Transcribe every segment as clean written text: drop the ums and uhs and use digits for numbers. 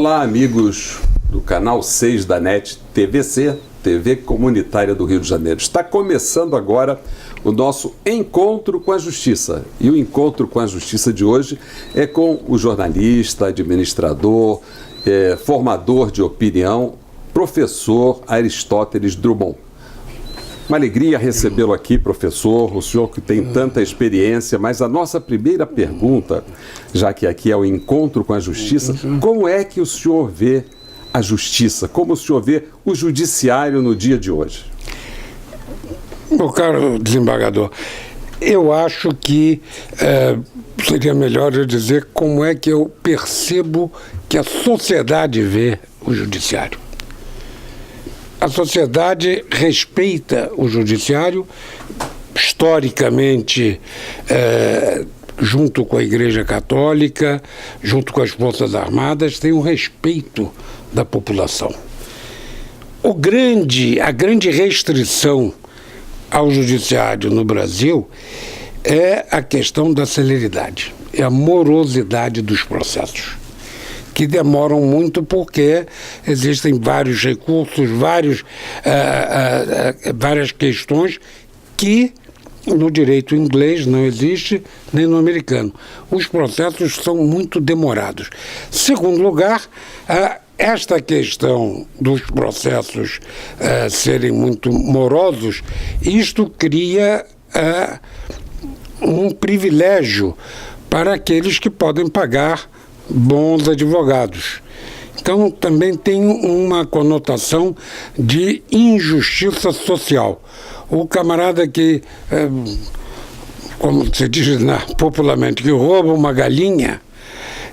Olá, amigos do canal 6 da NET TVC, TV Comunitária do Rio de Janeiro. Está começando agora o nosso Encontro com a Justiça. E o Encontro com a Justiça de hoje é com o jornalista, administrador, formador de opinião, professor Aristóteles Drummond. Uma alegria recebê-lo aqui, professor, o senhor que tem tanta experiência, mas a nossa primeira pergunta, já que aqui é o Encontro com a Justiça, como é que o senhor vê a justiça? Como o senhor vê o judiciário no dia de hoje? Meu caro desembargador, eu acho que seria melhor eu dizer como é que eu percebo que a sociedade vê o judiciário. A sociedade respeita o judiciário, historicamente, junto com a Igreja Católica, junto com as Forças Armadas, tem um respeito da população. A grande restrição ao judiciário no Brasil é a questão da celeridade, é a morosidade dos processos, que demoram muito porque existem vários recursos, várias questões que no direito inglês não existe, nem no americano. Os processos são muito demorados. Segundo lugar, esta questão dos processos serem muito morosos, isto cria um privilégio para aqueles que podem pagar bons advogados. Então, também tem uma conotação de injustiça social. O camarada que, como se diz popularmente, que rouba uma galinha,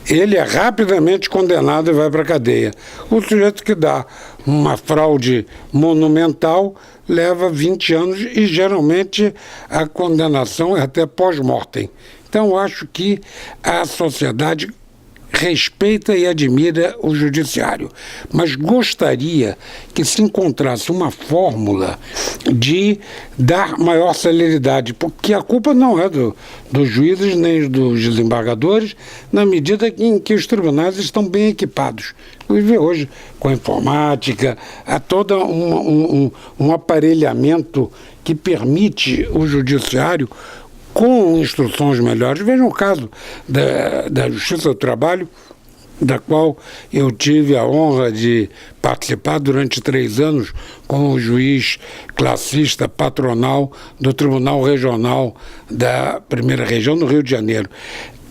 ele é rapidamente condenado e vai para a cadeia. O sujeito que dá uma fraude monumental leva 20 anos e, geralmente, a condenação é até pós-mortem. Então, eu acho que a sociedade respeita e admira o judiciário, mas gostaria que se encontrasse uma fórmula de dar maior celeridade, porque a culpa não é dos juízes nem dos desembargadores, na medida em que os tribunais estão bem equipados. Inclusive hoje, com a informática, há todo um aparelhamento que permite o judiciário com instruções melhores. Vejam o caso da Justiça do Trabalho, da qual eu tive a honra de participar durante 3 anos como juiz classista patronal do Tribunal Regional da Primeira Região no Rio de Janeiro.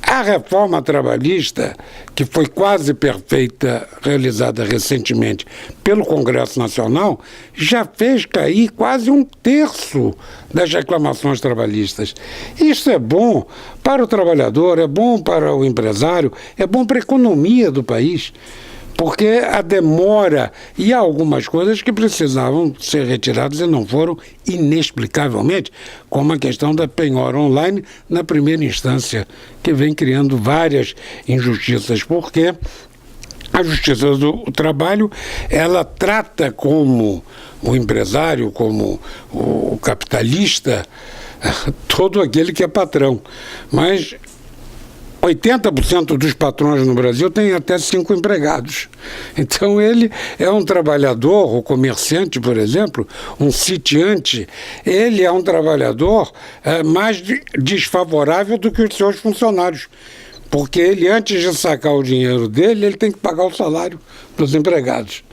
A reforma trabalhista, que foi quase perfeita, realizada recentemente pelo Congresso Nacional, já fez cair quase 1/3 das reclamações trabalhistas. Isso é bom para o trabalhador, é bom para o empresário, é bom para a economia do país, porque a demora e há algumas coisas que precisavam ser retiradas e não foram inexplicavelmente, como a questão da penhora online na primeira instância, que vem criando várias injustiças, porque a Justiça do Trabalho, ela trata como o empresário, como o capitalista, todo aquele que é patrão, mas 80% dos patrões no Brasil têm até 5 empregados. Então ele é um trabalhador, o comerciante, por exemplo, um sitiante, ele é um trabalhador mais desfavorável do que os seus funcionários. Porque ele, antes de sacar o dinheiro dele, ele tem que pagar o salário dos empregados.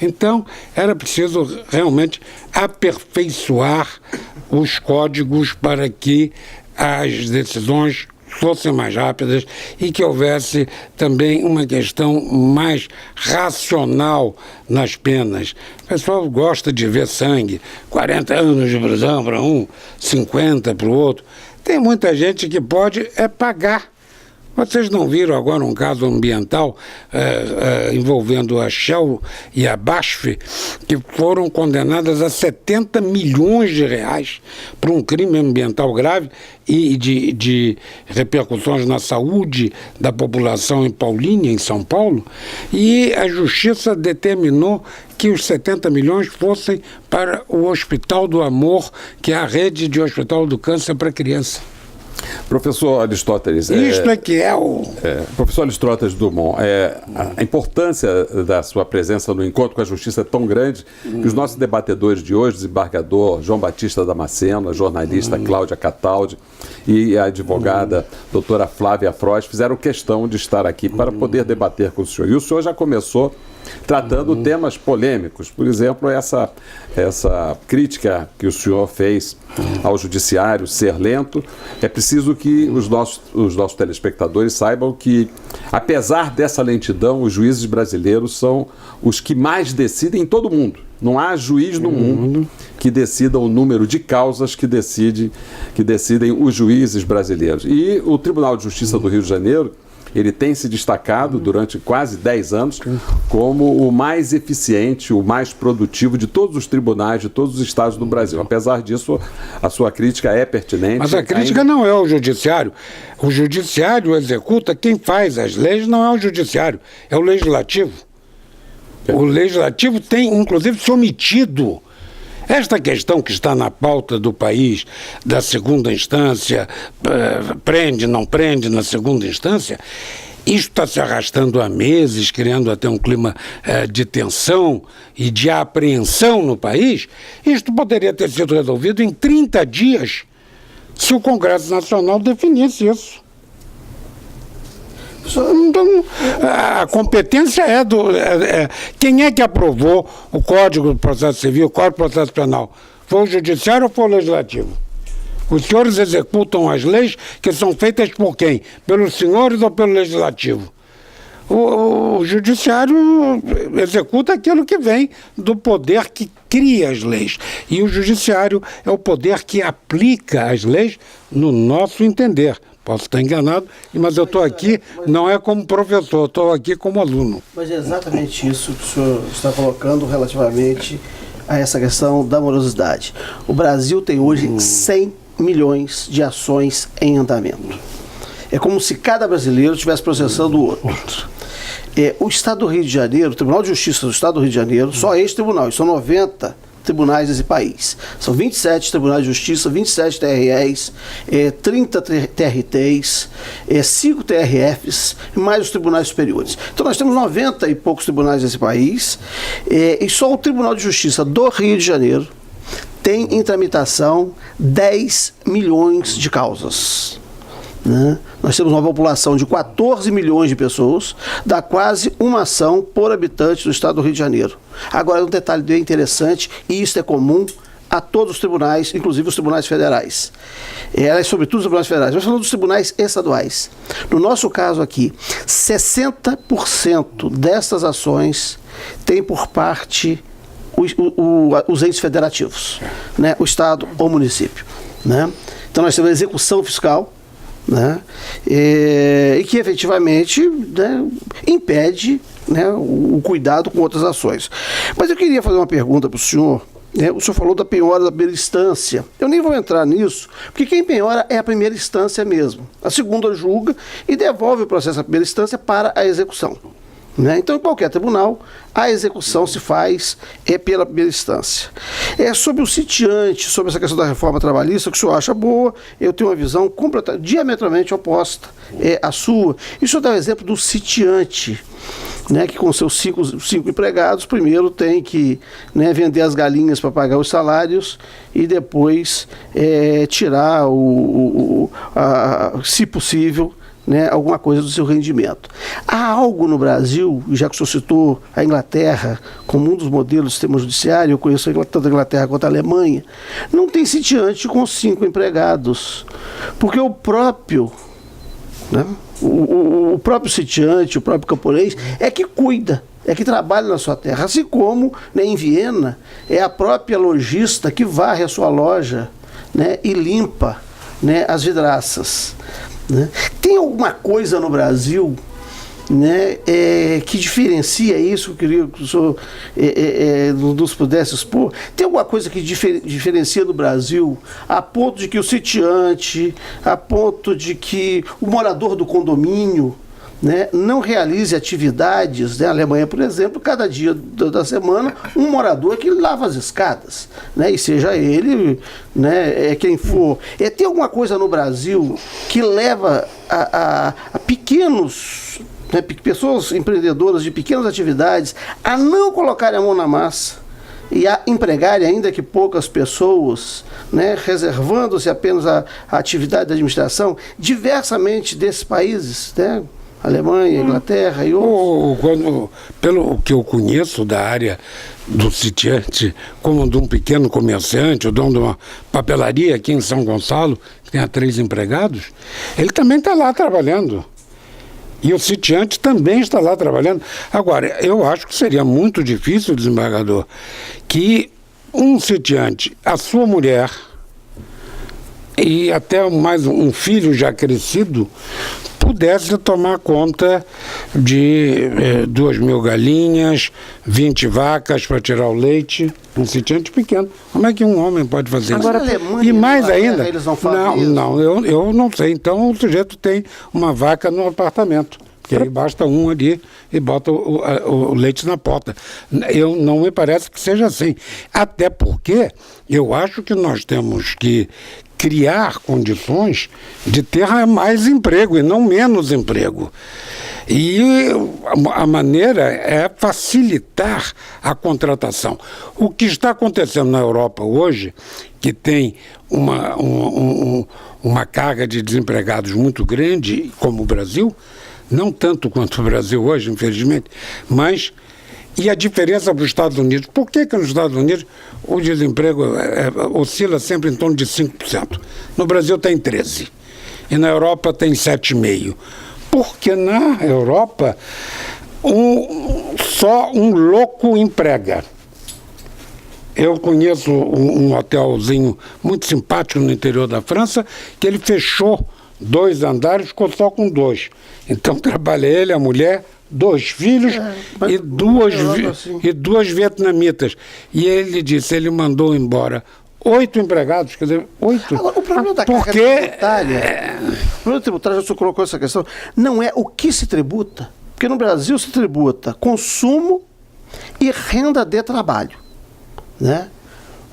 Então, era preciso realmente aperfeiçoar os códigos para que as decisões fossem mais rápidas e que houvesse também uma questão mais racional nas penas. O pessoal gosta de ver sangue, 40 anos de prisão para um, 50 para o outro. Tem muita gente que pode pagar. Vocês não viram agora um caso ambiental envolvendo a Shell e a BASF, que foram condenadas a 70 milhões de reais por um crime ambiental grave e de repercussões na saúde da população em Paulínia, em São Paulo, e a Justiça determinou que os 70 milhões fossem para o Hospital do Amor, que é a rede de Hospital do Câncer para criança. Professor Aristóteles... Isto é que é o... Professor Aristóteles Dumont, a importância da sua presença no Encontro com a Justiça é tão grande que os nossos debatedores de hoje, desembargador João Batista Damasceno, a jornalista Cláudia Cataldi e a advogada doutora Flávia Frois fizeram questão de estar aqui para poder debater com o senhor. E o senhor já começou tratando temas polêmicos, por exemplo, essa crítica que o senhor fez ao judiciário ser lento. É preciso que os nossos telespectadores saibam que, apesar dessa lentidão, os juízes brasileiros são os que mais decidem em todo o mundo. Não há juiz no mundo que decida o número de causas que decidem os juízes brasileiros. E o Tribunal de Justiça do Rio de Janeiro, ele tem se destacado durante quase 10 anos como o mais eficiente, o mais produtivo de todos os tribunais de todos os estados do Brasil. Apesar disso, a sua crítica é pertinente. Mas a crítica não é ao judiciário. O judiciário executa, quem faz as leis não é o judiciário, é o legislativo. O legislativo tem, inclusive, se omitido. Esta questão que está na pauta do país, da segunda instância, prende, não prende na segunda instância, isto está se arrastando há meses, criando até um clima de tensão e de apreensão no país. Isto poderia ter sido resolvido em 30 dias, se o Congresso Nacional definisse isso. Então, a competência é do... quem é que aprovou o Código do Processo Civil, o Código do Processo Penal? Foi o Judiciário ou foi o Legislativo? Os senhores executam as leis que são feitas por quem? Pelos senhores ou pelo Legislativo? O Judiciário executa aquilo que vem do poder que cria as leis. E o Judiciário é o poder que aplica as leis no nosso entender. Posso estar enganado, mas eu estou aqui, não é como professor, estou aqui como aluno. Mas é exatamente isso que o senhor está colocando relativamente a essa questão da morosidade. O Brasil tem hoje 100 milhões de ações em andamento. É como se cada brasileiro estivesse processando o outro. O Estado do Rio de Janeiro, o Tribunal de Justiça do Estado do Rio de Janeiro, só este tribunal, são 90 tribunais desse país. São 27 tribunais de justiça, 27 TREs, 30 TRTs, 5 TRFs e mais os tribunais superiores. Então nós temos 90 e poucos tribunais desse país, e só o Tribunal de Justiça do Rio de Janeiro tem em tramitação 10 milhões de causas. Né? Nós temos uma população de 14 milhões de pessoas, dá quase uma ação por habitante do estado do Rio de Janeiro. Agora, um detalhe bem interessante, e isso é comum a todos os tribunais, inclusive os tribunais federais. Sobretudo os tribunais federais. Mas falando dos tribunais estaduais. No nosso caso aqui, 60% dessas ações tem por parte os entes federativos, né? O estado ou município. Né? Então nós temos a execução fiscal, né? E que efetivamente, né, impede, né, o cuidado com outras ações. Mas eu queria fazer uma pergunta para o senhor. O senhor falou da penhora da primeira instância. Eu nem vou entrar nisso, porque quem penhora é a primeira instância mesmo. A segunda julga e devolve o processo à primeira instância para a execução. Né? Então, em qualquer tribunal, a execução se faz pela primeira instância. Sobre o sitiante, sobre essa questão da reforma trabalhista, que o senhor acha boa, eu tenho uma visão diametralmente oposta à sua. E o senhor dá o exemplo do sitiante, né, que com seus cinco empregados, primeiro tem que, né, vender as galinhas para pagar os salários e depois tirar, se possível, né, alguma coisa do seu rendimento. Há algo no Brasil, já que o senhor citou a Inglaterra como um dos modelos do sistema judiciário, eu conheço tanto a Inglaterra quanto a Alemanha, não tem sitiante com 5 empregados, porque o próprio, né, o próprio sitiante, o próprio camponês é que cuida, é que trabalha na sua terra, assim como, né, em Viena é a própria lojista que varre a sua loja, né, e limpa, né, as vidraças. Né? Tem alguma coisa no Brasil, né, que diferencia isso? Eu queria que o senhor nos pudesse expor. Tem alguma coisa que diferencia no Brasil a ponto de que o sitiante, a ponto de que o morador do condomínio, né, não realize atividades, né? A Alemanha, por exemplo, cada dia da semana, um morador que lava as escadas, né? E seja ele, né, quem for. Tem alguma coisa no Brasil que leva a pequenos, né, pessoas empreendedoras de pequenas atividades a não colocarem a mão na massa e a empregarem, ainda que poucas pessoas, né, reservando-se apenas a atividade da administração, diversamente desses países, né? Alemanha, Inglaterra e outros. Pelo que eu conheço da área do sitiante, como de um pequeno comerciante, o dono de uma papelaria aqui em São Gonçalo, que tem 3 empregados, ele também está lá trabalhando. E o sitiante também está lá trabalhando. Agora, eu acho que seria muito difícil, desembargador, que um sitiante, a sua mulher e até mais um filho já crescido, pudesse tomar conta de 2.000 galinhas, 20 vacas para tirar o leite, um sitiante pequeno. Como é que um homem pode fazer isso? Agora, e mais ainda, eles não fazem isso. Eu não sei. Então o sujeito tem uma vaca no apartamento, porque aí basta um ali e bota o leite na porta. Não me parece que seja assim. Até porque eu acho que nós temos que criar condições de ter mais emprego e não menos emprego. E a maneira é facilitar a contratação. O que está acontecendo na Europa hoje, que tem uma carga de desempregados muito grande, como o Brasil, não tanto quanto o Brasil hoje, infelizmente, mas... E a diferença para os Estados Unidos? Por que nos Estados Unidos o desemprego oscila sempre em torno de 5%? No Brasil tem 13%. E na Europa tem 7,5%. Porque na Europa só um louco emprega. Eu conheço um hotelzinho muito simpático no interior da França, que ele fechou 2 andares, ficou só com 2. Então trabalha ele, a mulher, 2 filhos e duas vietnamitas. E ele disse, ele mandou embora 8 empregados, quer dizer, 8. Agora, o problema da carga tributária, o problema tributário, já você colocou essa questão, não é o que se tributa, porque no Brasil se tributa consumo e renda de trabalho, né?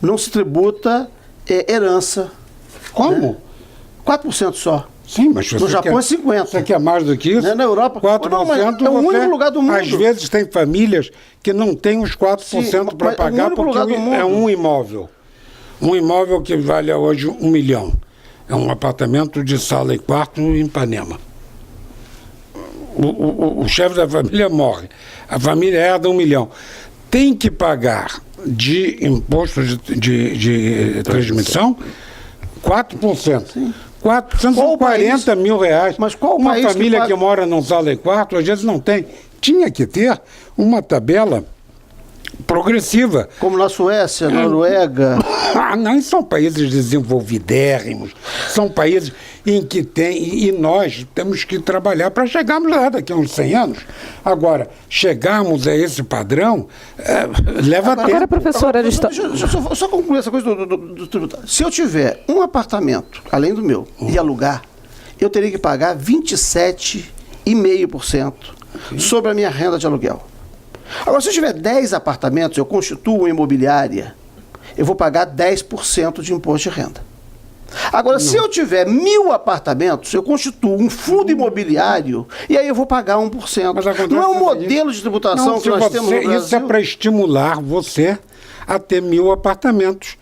Não se tributa herança. Como? Né? 4% só. Sim, mas no Japão é 50%. Você quer mais do que isso? Na Europa, 4%, não, mas é o único lugar do mundo. Às vezes tem famílias que não têm os 4% para pagar porque é um imóvel. Um imóvel que vale hoje 1 milhão. É um apartamento de sala e quarto em Ipanema. O chefe da família morre. A família herda 1 milhão. Tem que pagar de imposto de transmissão 4%. Sim. 440 mil reais. Mas qual uma país família que mora num sala e quarto, às vezes não tem. Tinha que ter uma tabela progressiva. Como na Suécia, na Noruega. Não, são países desenvolvidérrimos, são países em que tem, e nós temos que trabalhar para chegarmos lá daqui a uns 100 anos. Agora, chegarmos a esse padrão, leva tempo. Agora, professora, deixa eu só concluir essa coisa do tributário. Se eu tiver um apartamento, além do meu, e alugar, eu teria que pagar 27,5% sobre a minha renda de aluguel. Agora, se eu tiver 10 apartamentos, eu constituo uma imobiliária, eu vou pagar 10% de imposto de renda. Agora, se eu tiver 1.000 apartamentos, eu constituo um fundo imobiliário e aí eu vou pagar 1%. Não é um modelo de tributação que nós temos no Brasil. Isso é para estimular você a ter 1.000 apartamentos.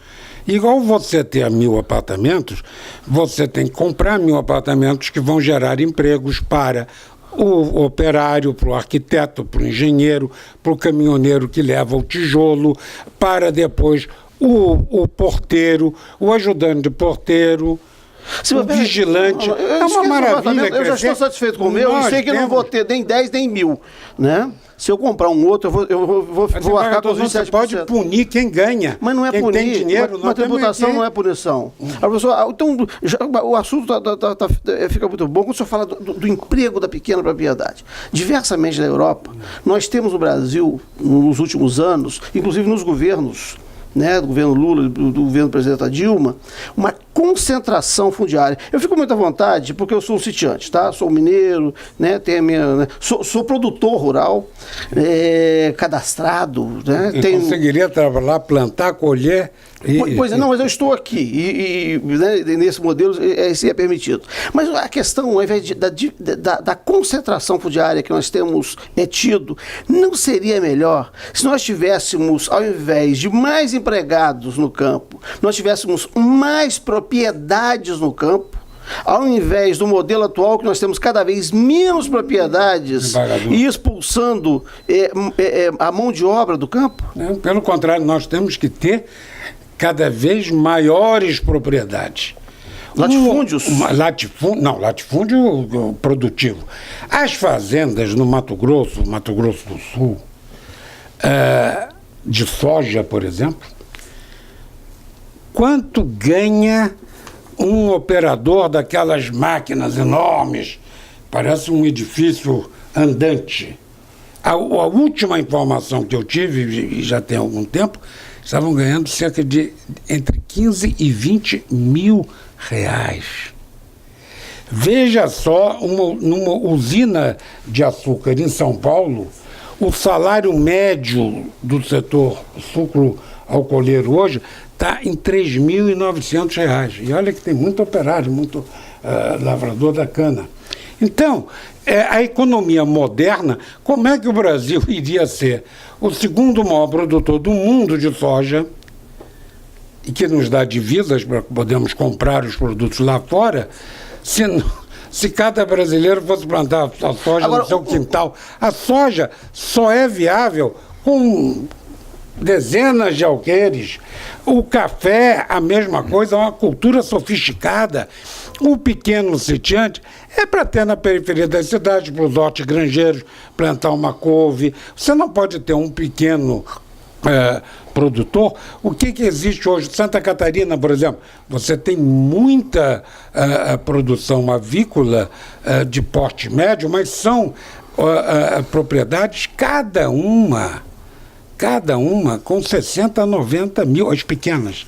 Igual você ter 1.000 apartamentos, você tem que comprar 1.000 apartamentos que vão gerar empregos para o operário, para o arquiteto, para o engenheiro, para o caminhoneiro que leva o tijolo, para depois o porteiro, o ajudante de porteiro, o vigilante. É uma maravilha. Eu já estou satisfeito com o meu, e sei que não vou ter nem 10 nem 1.000, né? Se eu comprar um outro, eu vou arcar com os 27%. Você pode punir quem ganha. Mas não é quem punir. Tem dinheiro, uma tributação não é punição. Então, o assunto fica muito bom quando o senhor fala do emprego da pequena propriedade. Diversamente da Europa, nós temos no Brasil, nos últimos anos, inclusive nos governos, né, do governo Lula, do governo do presidente Dilma, uma concentração fundiária. Eu fico muito à vontade, porque eu sou um sitiante, tá? Sou mineiro, né? Tenho a minha, né? Sou produtor rural, cadastrado, né? Conseguiria trabalhar, plantar, colher... Pois é, não, mas eu estou aqui né, nesse modelo isso é permitido. Mas a questão, ao invés da concentração fundiária que nós temos tido, não seria melhor se nós tivéssemos, ao invés de mais empregados no campo, nós tivéssemos mais propriedades no campo, ao invés do modelo atual que nós temos cada vez menos propriedades e expulsando a mão de obra do campo? Pelo contrário, nós temos que ter cada vez maiores propriedades. Latifúndios? Latifúndio produtivo. As fazendas no Mato Grosso do Sul, de soja, por exemplo, quanto ganha um operador daquelas máquinas enormes, parece um edifício andante. A última informação que eu tive, e já tem algum tempo, estavam ganhando cerca de entre 15 e 20 mil reais. Veja só, numa usina de açúcar em São Paulo, o salário médio do setor sucro-alcooleiro hoje está em R$ 3.900. E olha que tem muito operário, muito lavrador da cana. Então, a economia moderna, como é que o Brasil iria ser o segundo maior produtor do mundo de soja, e que nos dá divisas para que podemos comprar os produtos lá fora, se cada brasileiro fosse plantar a soja no seu quintal? A soja só é viável com dezenas de alqueires. O café, a mesma coisa, é uma cultura sofisticada. O pequeno sitiante é para ter na periferia das cidades, para os hortigranjeiros, plantar uma couve. Você não pode ter um pequeno produtor. O que existe hoje? Santa Catarina, por exemplo, você tem muita produção avícola de porte médio, mas são propriedades, cada uma com 60 a 90 mil, as pequenas,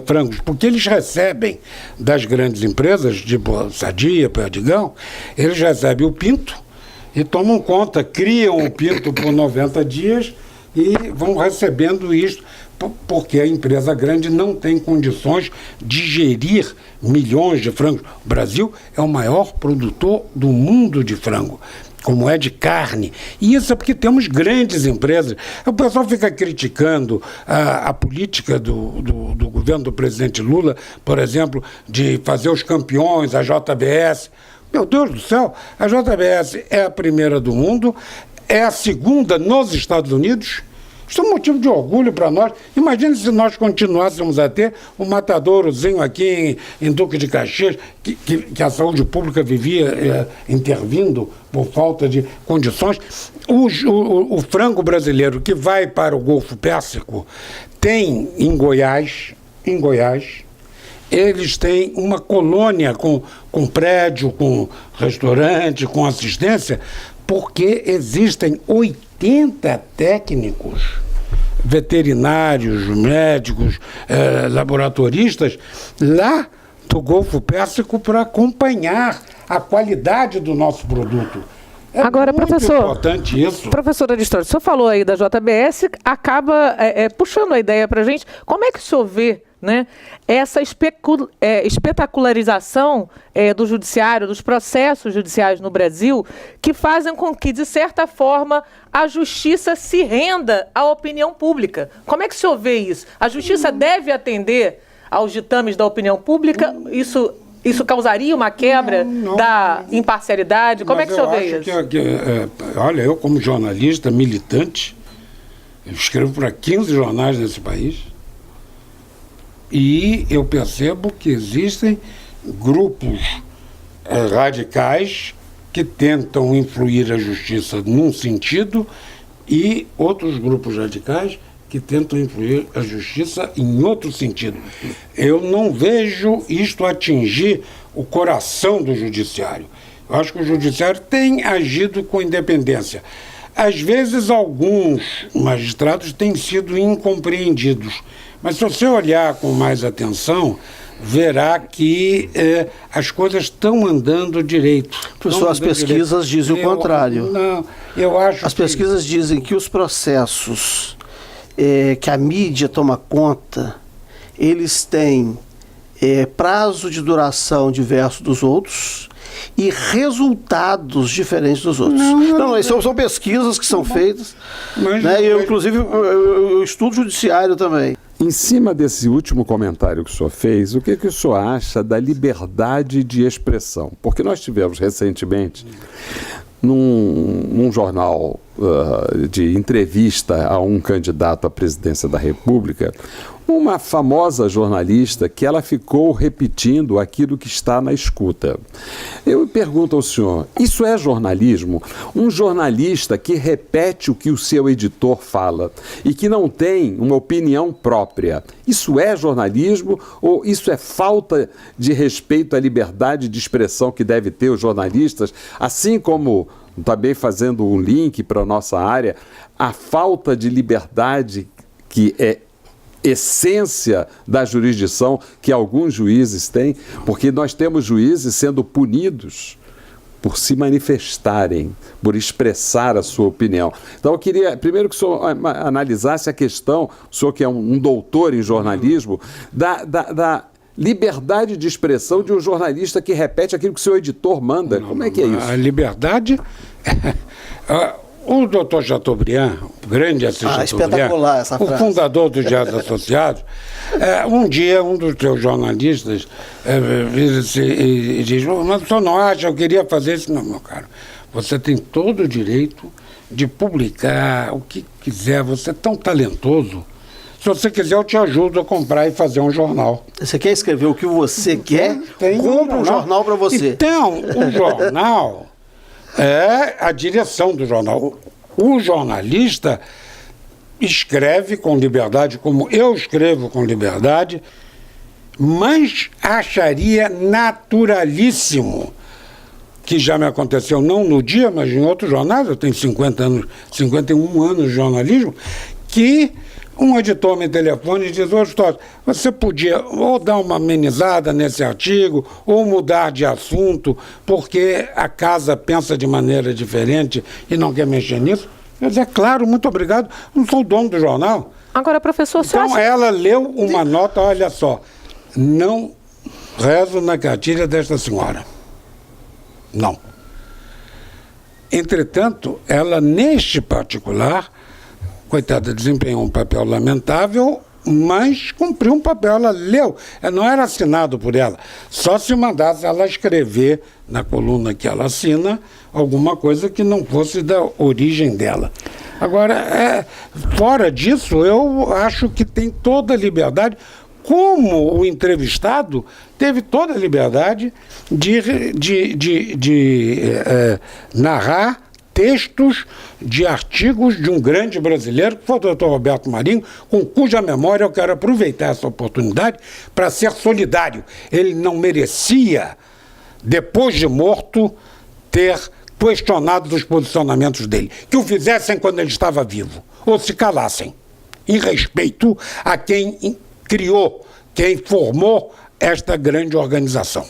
frangos, porque eles recebem das grandes empresas, tipo Sadia, Perdigão, eles recebem o pinto e tomam conta, criam o pinto por 90 dias e vão recebendo isso, porque a empresa grande não tem condições de gerir milhões de frangos. O Brasil é o maior produtor do mundo de frango, como é de carne. E isso é porque temos grandes empresas. O pessoal fica criticando a política do governo do presidente Lula, por exemplo, de fazer os campeões, a JBS. Meu Deus do céu, a JBS é a primeira do mundo, é a segunda nos Estados Unidos. Isso é um motivo de orgulho para nós. Imagine se nós continuássemos a ter um matadourozinho aqui em Duque de Caxias, que a saúde pública vivia intervindo por falta de condições. O frango brasileiro que vai para o Golfo Pérsico tem em Goiás, eles têm uma colônia com prédio, com restaurante, com assistência, porque existem 80 técnicos, veterinários, médicos, laboratoristas, lá do Golfo Pérsico para acompanhar a qualidade do nosso produto. Agora, muito importante isso. Professor Aristóteles, o senhor falou aí da JBS, acaba puxando a ideia para a gente. Como é que o senhor vê, né, essa espetacularização do judiciário, dos processos judiciais no Brasil, que fazem com que, de certa forma, a justiça se renda à opinião pública? Como é que o senhor vê isso? A justiça deve atender aos ditames da opinião pública? Isso causaria uma quebra da imparcialidade? Como é que o senhor vê isso? Olha, eu como jornalista, militante, eu escrevo para 15 jornais nesse país, e eu percebo que existem grupos radicais que tentam influir a justiça num sentido e outros grupos radicais que tentam influir a justiça em outro sentido. Eu não vejo isto atingir o coração do judiciário. Eu acho que o judiciário tem agido com independência. Às vezes, alguns magistrados têm sido incompreendidos. Mas se você olhar com mais atenção, verá que as coisas estão andando direito. Professor, as pesquisas dizem o contrário. Não, eu acho As pesquisas dizem que os processos que a mídia toma conta, eles têm prazo de duração diverso dos outros e resultados diferentes dos outros. Isso são pesquisas que são feitas, né? E inclusive, eu estudo judiciário também. Em cima desse último comentário que o senhor fez, o que o senhor acha da liberdade de expressão? Porque nós tivemos recentemente, num jornal de entrevista a um candidato à presidência da República, uma famosa jornalista que ela ficou repetindo aquilo que está na escuta. Eu pergunto ao senhor, isso é jornalismo? Um jornalista que repete o que o seu editor fala e que não tem uma opinião própria, isso é jornalismo ou isso é falta de respeito à liberdade de expressão que deve ter os jornalistas, assim como, também fazendo um link para a nossa área, a falta de liberdade que é essência da jurisdição que alguns juízes têm, porque nós temos juízes sendo punidos por se manifestarem, por expressar a sua opinião. Então eu queria, primeiro que o senhor analisasse a questão, o senhor que é um doutor em jornalismo, da liberdade de expressão de um jornalista que repete aquilo que o seu editor manda. Como é que é isso? A liberdade... O doutor Chateaubriand, o grande Assis espetacular essa Chateaubriand, o frase. fundador do Diário Associados, um dia um dos seus jornalistas diz, mas o senhor não acha, eu queria fazer isso? Não, meu caro, você tem todo o direito de publicar o que quiser, você é tão talentoso. Se você quiser, eu te ajudo a comprar e fazer um jornal. Você quer escrever o que você quer? Compra um jornal para você. Então, o jornal... é a direção do jornal. O jornalista escreve com liberdade, como eu escrevo com liberdade, mas acharia naturalíssimo, que já me aconteceu não no Dia, mas em outros jornais, eu tenho 51 anos de jornalismo, que um editor me telefone e diz, ô Stoss, você podia ou dar uma amenizada nesse artigo, ou mudar de assunto, porque a casa pensa de maneira diferente e não quer mexer nisso? Eu dizer, claro, muito obrigado, não sou o dono do jornal. Agora, professor, então ela leu uma nota, olha só, não rezo na cartilha desta senhora. Não. Entretanto, ela, neste particular, coitada, desempenhou um papel lamentável, mas cumpriu um papel, ela leu, não era assinado por ela, só se mandasse ela escrever na coluna que ela assina alguma coisa que não fosse da origem dela. Agora, fora disso, eu acho que tem toda a liberdade, como o entrevistado teve toda a liberdade de narrar textos de artigos de um grande brasileiro, que foi o doutor Roberto Marinho, com cuja memória eu quero aproveitar essa oportunidade para ser solidário. Ele não merecia, depois de morto, ter questionado os posicionamentos dele. Que o fizessem quando ele estava vivo, ou se calassem, em respeito a quem criou, quem formou esta grande organização.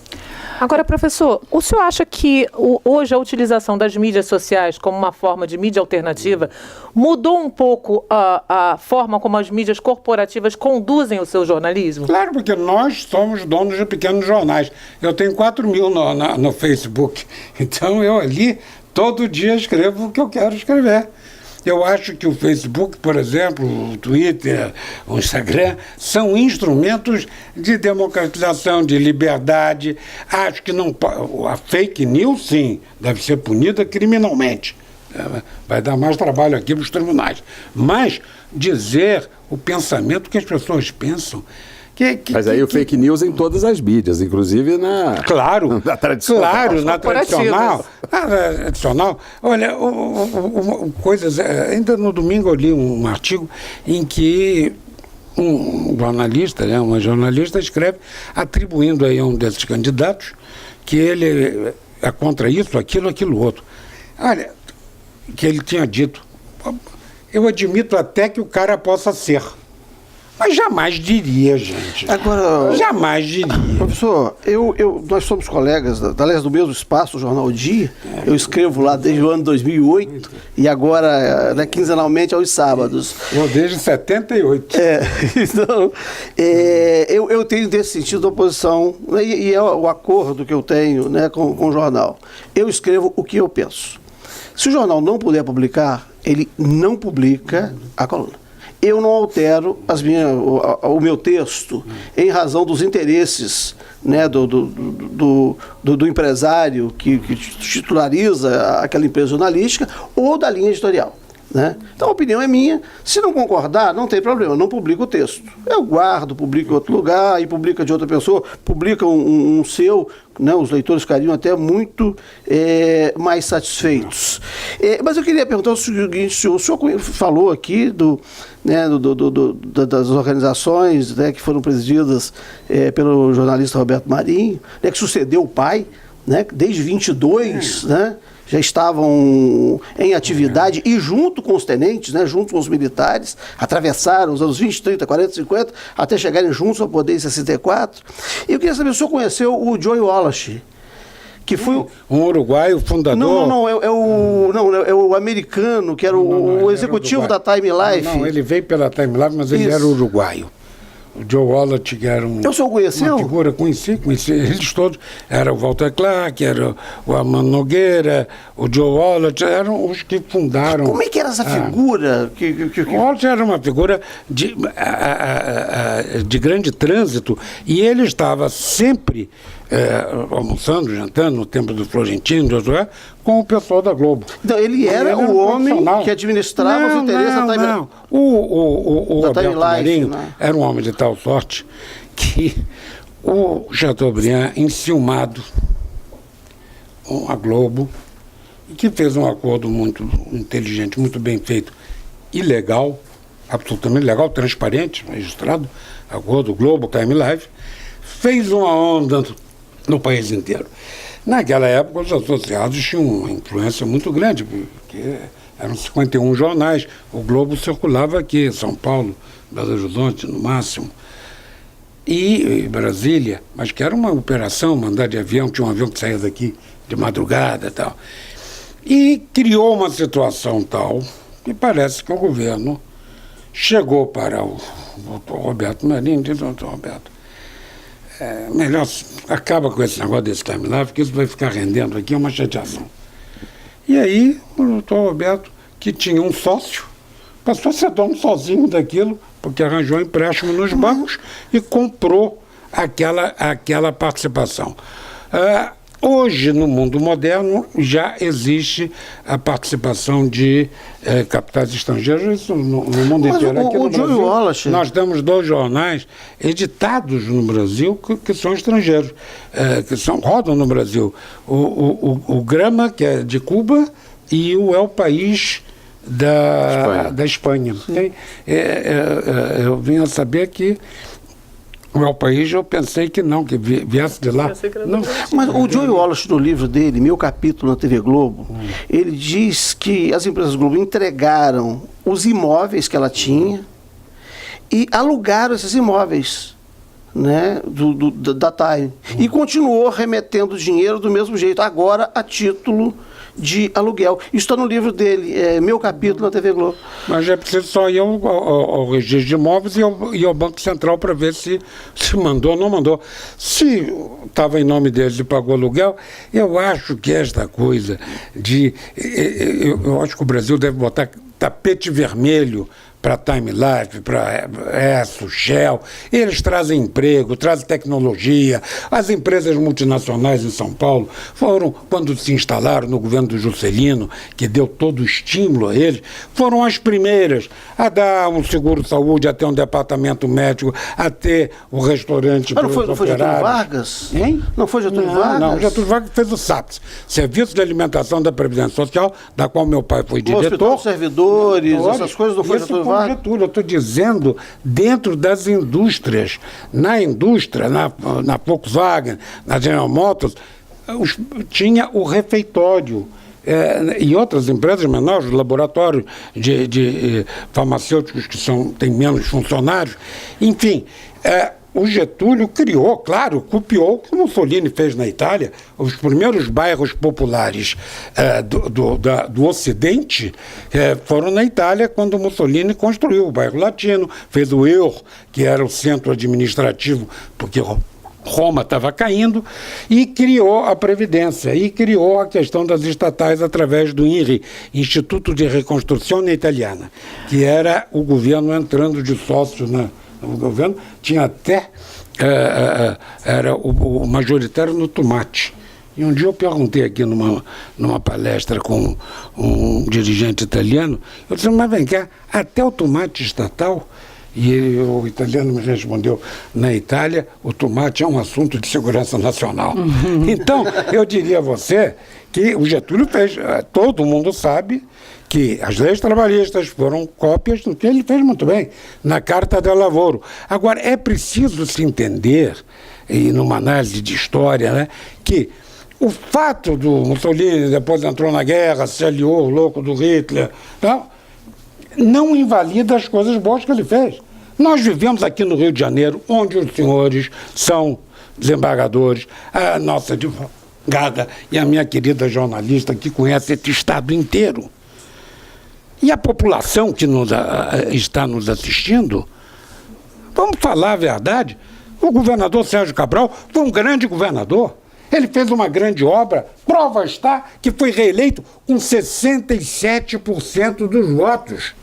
Agora, professor, o senhor acha que hoje a utilização das mídias sociais como uma forma de mídia alternativa mudou um pouco a forma como as mídias corporativas conduzem o seu jornalismo? Claro, porque nós somos donos de pequenos jornais. Eu tenho 4.000 no Facebook. Então eu ali todo dia escrevo o que eu quero escrever. Eu acho que o Facebook, por exemplo, o Twitter, o Instagram, são instrumentos de democratização, de liberdade. Acho que não, a fake news, sim, deve ser punida criminalmente. Vai dar mais trabalho aqui para os tribunais. Mas dizer o pensamento que as pessoas pensam... Mas aí o fake news em todas as mídias, inclusive na tradicional. Claro, na tradicional. Olha, coisas... Ainda no domingo eu li um artigo em que um jornalista, uma jornalista escreve atribuindo aí a um desses candidatos que ele é contra isso, aquilo outro. Olha, que ele tinha dito, eu admito até que o cara possa ser. Mas jamais diria, gente. Agora, Jamais diria. professor, nós somos colegas, aliás, do mesmo espaço, o Jornal O Dia. Eu escrevo lá desde o ano 2008 e agora, quinzenalmente, aos sábados. Eu desde 78. Então, eu tenho desse sentido a oposição, né, e é o acordo que eu tenho, né, com o jornal. Eu escrevo o que eu penso. Se o jornal não puder publicar, ele não publica a coluna. Eu não altero o meu texto em razão dos interesses, né, do empresário que titulariza aquela empresa jornalística ou da linha editorial. Né? Então a opinião é minha. Se não concordar, não tem problema, eu não publico o texto. Eu guardo, publico em outro lugar, e publica de outra pessoa, publica um seu, né? Os leitores ficariam até muito mais satisfeitos. Mas eu queria perguntar o seguinte: o senhor falou aqui das organizações, né, que foram presididas pelo jornalista Roberto Marinho, né, que sucedeu o pai, né, desde 22, né? Já estavam em atividade e junto com os tenentes, né, junto com os militares, atravessaram os anos 20, 30, 40, 50, até chegarem juntos ao poder em 64. E eu queria saber se o senhor conheceu o Joey Wallach, que foi um uruguaio fundador. É o americano, que era o executivo da Time Life. Não, ele veio pela Time Life, mas ele era uruguaio. O Joe Wallach, que era o senhor conheceu? Uma figura, conheci eles todos. Era o Walter Clark, era o Armando Nogueira, o Joe Wallach, eram os que fundaram. Como é que era essa figura? O Wallach era uma figura de grande trânsito, e ele estava sempre almoçando, jantando no tempo do Florentino, com o pessoal da Globo. Então, ele era o homem que administrava os interesses da Time Life. O Roberto Marinho era um homem de tal sorte que o Chateaubriand, enciumado com a Globo, que fez um acordo muito inteligente, muito bem feito, ilegal, absolutamente legal, transparente, registrado, acordo Globo, Time Life, fez uma onda no país inteiro. Naquela época, os associados tinham uma influência muito grande, porque eram 51 jornais. O Globo circulava aqui, São Paulo, Belo Horizonte, no máximo, e Brasília, mas que era uma operação, mandar de avião, tinha um avião que saía daqui de madrugada e tal. E criou uma situação tal que parece que o governo chegou para o doutor Roberto Marinho e disse: doutor Roberto, melhor acaba com esse negócio desse Time Life, porque isso vai ficar rendendo aqui uma chateação. E aí o doutor Roberto, que tinha um sócio, passou a ser dono sozinho daquilo, porque arranjou empréstimo nos bancos e comprou aquela participação. Hoje, no mundo moderno, já existe a participação de capitais estrangeiros isso no mundo inteiro. Aqui no Brasil, nós temos 2 jornais editados no Brasil que são estrangeiros, que rodam no Brasil. O Grama, que é de Cuba, e o El País da Espanha. Eu vim a saber que o meu país, eu pensei que não, que viesse de lá. Não. Mas o Joey Wallach, no livro dele, Meu Capítulo na TV Globo, ele diz que as empresas Globo entregaram os imóveis que ela tinha e alugaram esses imóveis, né, da Time. E continuou remetendo dinheiro do mesmo jeito, agora a título de aluguel. Isso está no livro dele, Meu Capítulo na TV Globo. Mas é preciso só ir ao registro de imóveis e ao Banco Central para ver se mandou ou não mandou. Se estava em nome deles e pagou aluguel, eu acho que esta coisa de... Eu acho que o Brasil deve botar tapete vermelho para Time Life, para Shell. Eles trazem emprego, trazem tecnologia. As empresas multinacionais em São Paulo foram, quando se instalaram no governo do Juscelino, que deu todo o estímulo a eles, foram as primeiras a dar um seguro-saúde, a ter um departamento médico, a ter o restaurante para os operários. Não foi Getúlio Vargas? Hein? Não foi Getúlio Vargas? Não, Getúlio Vargas fez o SAPS, Serviço de Alimentação da Previdência Social, da qual meu pai foi diretor. O Hospital Servidores, essas coisas não foi Getúlio Vargas? Getúlio, eu estou dizendo dentro das indústrias. Na indústria, na Volkswagen, na General Motors, tinha o refeitório, e outras empresas menores, laboratórios de farmacêuticos que têm menos funcionários, enfim, o Getúlio criou, claro, copiou o que o Mussolini fez na Itália. Os primeiros bairros populares do Ocidente foram na Itália, quando o Mussolini construiu o bairro Latino, fez o Eur, que era o centro administrativo, porque Roma estava caindo, e criou a Previdência, e criou a questão das estatais através do INRI, Instituto de Reconstruzione Italiana, que era o governo entrando de sócio o governo, tinha até, era o majoritário no tomate. E um dia eu perguntei aqui numa palestra com um dirigente italiano, eu disse, mas vem cá, até o tomate estatal? E o italiano me respondeu, na Itália o tomate é um assunto de segurança nacional. Então, eu diria a você que o Getúlio fez, todo mundo sabe que as leis trabalhistas foram cópias do que ele fez muito bem, na Carta del Lavoro. Agora, é preciso se entender, e numa análise de história, né, que o fato do Mussolini, depois entrou na guerra, se aliou, o louco do Hitler, não invalida as coisas boas que ele fez. Nós vivemos aqui no Rio de Janeiro, onde os senhores são desembargadores, a nossa advogada e a minha querida jornalista que conhece esse estado inteiro. E a população que está nos assistindo, vamos falar a verdade, o governador Sérgio Cabral foi um grande governador. Ele fez uma grande obra, prova está que foi reeleito com 67% dos votos.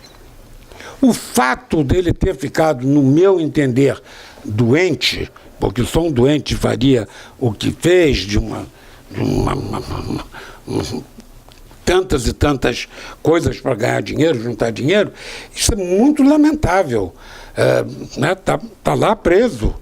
O fato dele ter ficado, no meu entender, doente, porque só um doente faria o que fez tantas e tantas coisas para ganhar dinheiro, juntar dinheiro, isso é muito lamentável. Tá lá preso.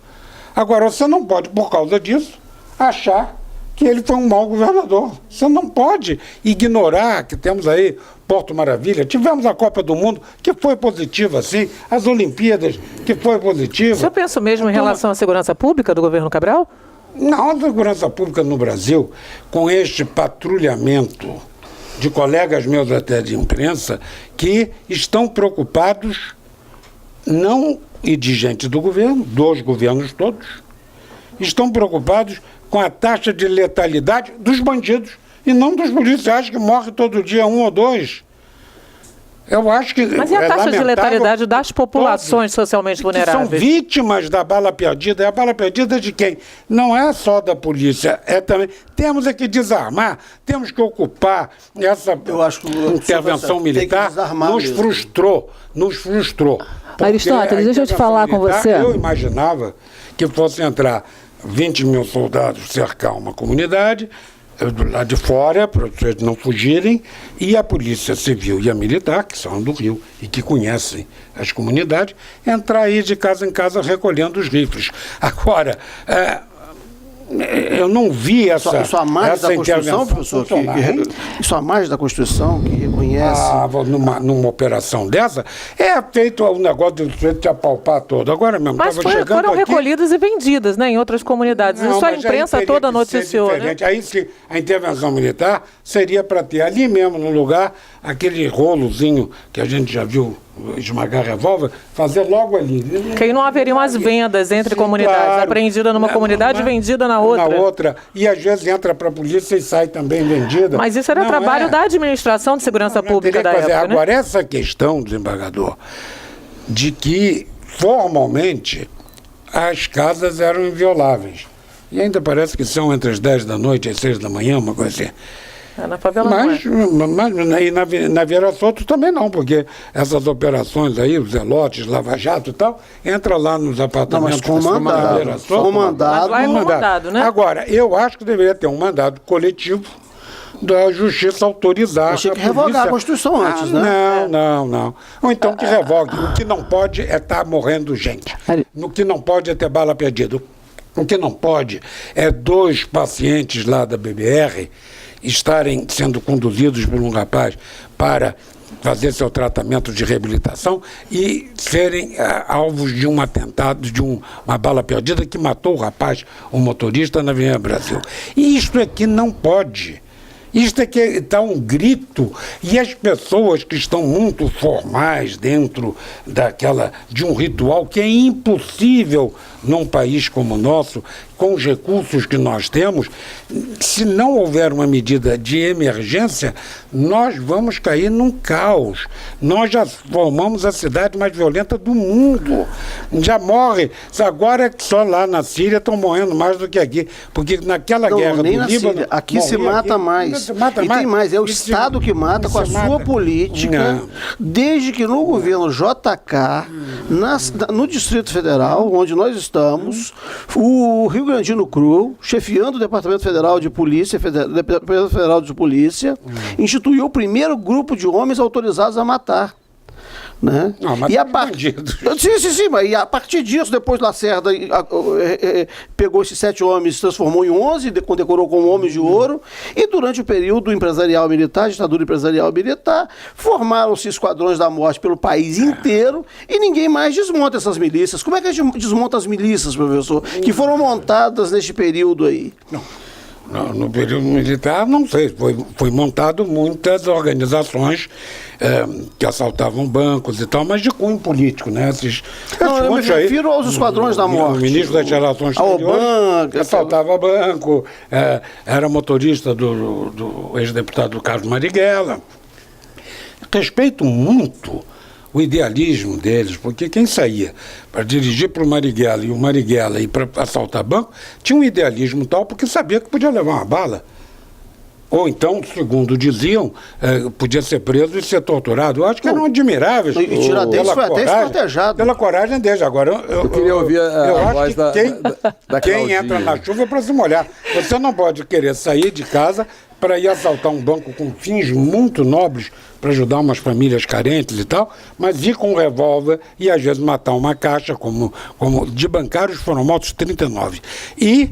Agora, você não pode, por causa disso, achar que ele foi um mau governador. Você não pode ignorar que temos aí Porto Maravilha, tivemos a Copa do Mundo, que foi positiva, sim, as Olimpíadas, que foi positiva. O senhor pensa mesmo em relação à segurança pública do governo Cabral? Não, a segurança pública no Brasil, com este patrulhamento de colegas meus até de imprensa, que estão preocupados, não e de gente do governo, dos governos todos, estão preocupados com a taxa de letalidade dos bandidos e não dos policiais que morrem todo dia, 1 ou 2. Eu acho que mas e a taxa de letalidade das populações socialmente vulneráveis? Que são vítimas da bala perdida. E a bala perdida de quem? Não é só da polícia, é também. Temos que desarmar, temos que ocupar essa intervenção militar. Nos frustrou. Aristóteles, deixa eu te falar com você. Eu imaginava que fosse entrar 20 mil soldados, cercar uma comunidade do lado de fora, para vocês não fugirem, e a polícia civil e a militar, que são do Rio e que conhecem as comunidades, entrar aí de casa em casa recolhendo os rifles. Agora, eu não vi essa Isso à margem da Constituição, professor? Isso à margem da Constituição, que reconhece... Numa operação dessa, é feito o negócio de apalpar todo. Agora mesmo, mas foram recolhidas e vendidas, né, em outras comunidades. Isso a imprensa toda noticiou, né? Aí se a intervenção militar seria para ter ali mesmo, no lugar, aquele rolozinho que a gente já viu esmagar revólver, fazer logo ali. Que aí não haveriam as vendas entre comunidades, claro, apreendida numa comunidade e vendida na outra. E às vezes entra para a polícia e sai também vendida. Mas isso era trabalho da administração de segurança pública da época, né? Agora, essa questão, desembargador, de que formalmente as casas eram invioláveis. E ainda parece que são entre as 10 da noite e as 6 da manhã, uma coisa assim. Na favela mas na Vieira Soto também não, porque essas operações aí, os Zelotes, Lava Jato e tal, entra lá nos apartamentos com mandado, né? Agora, eu acho que deveria ter um mandado coletivo da justiça autorizar. Achei que revogar a Constituição antes, né? Não. Ou então que revogue. O que não pode é estar morrendo gente. O que não pode é ter bala perdida. O que não pode é 2 pacientes lá da BBR estarem sendo conduzidos por um rapaz para fazer seu tratamento de reabilitação e serem alvos de um atentado, de uma bala perdida que matou o rapaz, o motorista, na Avenida Brasil. E isto é que não pode. Isto é que está um grito, e as pessoas que estão muito formais dentro de um ritual que é impossível num país como o nosso, com os recursos que nós temos, se não houver uma medida de emergência, nós vamos cair num caos. Nós já formamos a cidade mais violenta do mundo. Já morre. Agora só lá na Síria estão morrendo mais do que aqui. Porque naquela guerra nem do na Líbano... Síria. Aqui se mata mais. E tem mais. É o Estado que mata com a sua política. Não. Desde que no governo JK, no Distrito Federal, onde nós estamos, o Rio Grandino Cru, chefiando o Departamento Federal de Polícia, instituiu o primeiro grupo de homens autorizados a matar. Né? Não, mas e a sim, mas a partir disso, depois Lacerda pegou esses 7 homens, se transformou em 11, condecorou como homens de ouro, e durante o período empresarial militar, ditadura empresarial militar, formaram-se esquadrões da morte pelo país inteiro, e ninguém mais desmonta essas milícias. Como é que a gente desmonta as milícias, professor, que foram montadas neste período aí? No período militar, não sei, foi montado muitas organizações que assaltavam bancos e tal, mas de cunho político, né? Eu me refiro aos esquadrões da morte. O ministro das Relações Exteriores assaltava banco, era motorista do ex-deputado Carlos Marighella. Respeito muito o idealismo deles, porque quem saía para dirigir para o Marighella e o Marighella ir para assaltar banco, tinha um idealismo tal porque sabia que podia levar uma bala. Ou então, segundo diziam, podia ser preso e ser torturado. Eu acho que eram admiráveis. E Tiradentes foi até esquartejado. Pela coragem deles. Agora, eu queria ouvir a voz da quem entra na chuva é para se molhar. Você não pode querer sair de casa para ir assaltar um banco com fins muito nobres, para ajudar umas famílias carentes e tal, mas ir com um revólver e às vezes matar uma caixa, como de bancários foram mortos 39. E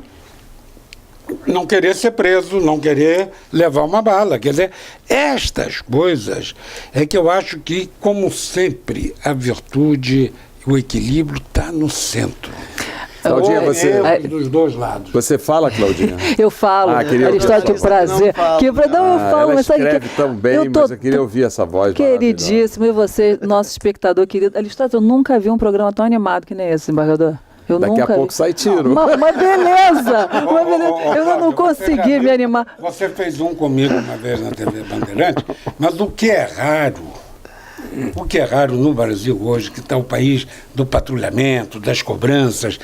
não querer ser preso, não querer levar uma bala. Quer dizer, estas coisas é que eu acho que, como sempre, a virtude, o equilíbrio está no centro. Claudinha, dos dois lados. Você fala, Claudinha? Eu falo, Aristóteles, que prazer. Eu falo, mas escreve tão bem, mas eu queria ouvir essa voz. Queridíssimo, e você, nosso espectador querido. Aristóteles, eu nunca vi um programa tão animado que nem esse, embargador. Daqui a pouco sai tiro. Mas beleza! Eu não consegui me animar. Você fez um comigo uma vez na TV Bandeirante, mas o que é raro no Brasil hoje, que está o país do patrulhamento, das cobranças,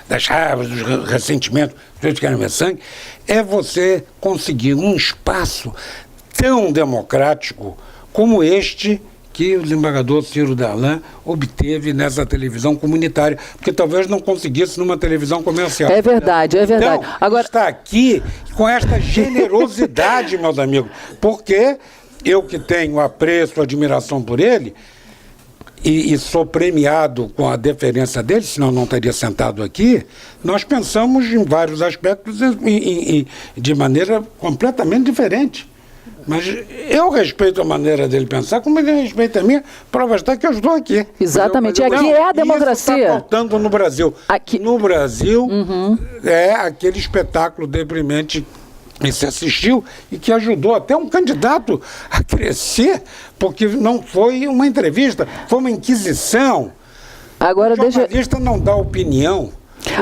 das raivas, dos ressentimentos, dos que querem ver sangue, é você conseguir um espaço tão democrático como este que o desembargador Ciro Darlan obteve nessa televisão comunitária, porque talvez não conseguisse numa televisão comercial. É verdade, é verdade. Então, agora está aqui com esta generosidade, meus amigos, porque eu que tenho apreço, admiração por ele, e sou premiado com a deferência dele, senão não teria sentado aqui, nós pensamos em vários aspectos de maneira completamente diferente. Mas eu respeito a maneira dele pensar, como ele respeita a minha, prova está que eu estou aqui. Exatamente, aqui é a democracia. Isso está faltando no Brasil. No Brasil, é aquele espetáculo deprimente que se assistiu e que ajudou até um candidato a crescer, porque não foi uma entrevista, foi uma inquisição. Agora, o jornalista não dá opinião.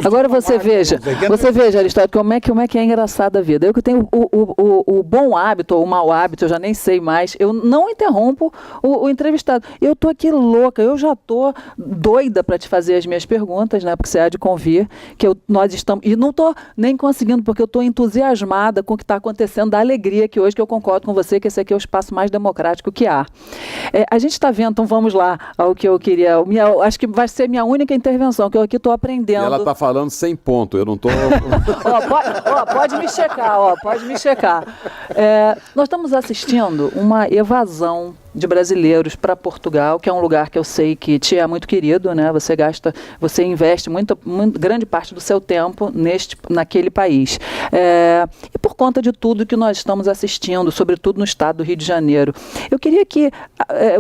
Agora você veja, Aristóteles, como é que é engraçada a vida. Eu que tenho o bom hábito ou o mau hábito, eu já nem sei mais, eu não interrompo o entrevistado. Eu estou aqui louca, eu já estou doida para te fazer as minhas perguntas, né? Porque você há de convir que nós estamos... E não estou nem conseguindo, porque eu estou entusiasmada com o que está acontecendo, da alegria que hoje, que eu concordo com você, que esse aqui é o espaço mais democrático que há. A gente está vendo, então vamos lá ao que eu queria... acho que vai ser minha única intervenção, que eu aqui estou aprendendo. E ela está falando sem ponto, eu não estou... Pode me checar, pode me checar. Nós estamos assistindo uma evasão de brasileiros para Portugal, que é um lugar que eu sei que te é muito querido, né? Você investe muito grande parte do seu tempo naquele país. E por conta de tudo que nós estamos assistindo, sobretudo no estado do Rio de Janeiro, eu queria que